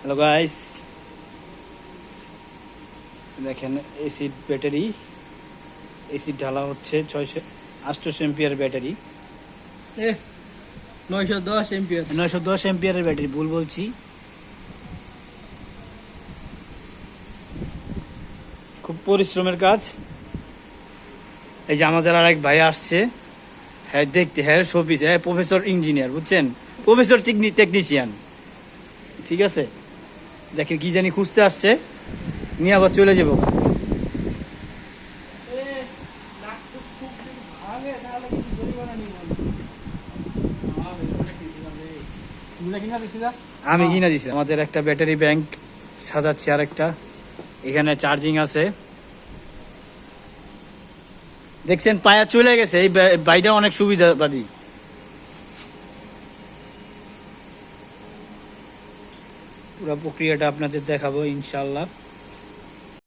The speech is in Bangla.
হ্যালো গাইস, দেখেন এসি ব্যাটারি, এসি ঢালা হচ্ছে 600 এম্পিয়ার ব্যাটারি, 910 এম্পিয়ার 910 এম্পিয়ারের ব্যাটারি, ভুল বলছি। খুব পরিশ্রমের কাজ। এই যে আমাদের আর এক ভাই আসছে, হ্যাঁ দেখতে, হ্যাঁ শোপিস, হ্যাঁ প্রফেসর ইঞ্জিনিয়ার, বুঝছেন, প্রফেসর টেকনিশিয়ান, ঠিক আছে। দেখেন কি জানি খুঁজতে আসছে, নিয়ে আবার চলে যাবো। আমি কিনা দিছি। আমাদের একটা ব্যাটারি ব্যাংক সাজাচ্ছি, আর একটা এখানে চার্জিং আছে। দেখছেন পায়া চলে গেছে, এই বাইটা অনেক সুবিধাবাদী। পুরো প্রক্রিয়াটা আপনাদের দেখাবো ইনশাল্লাহ।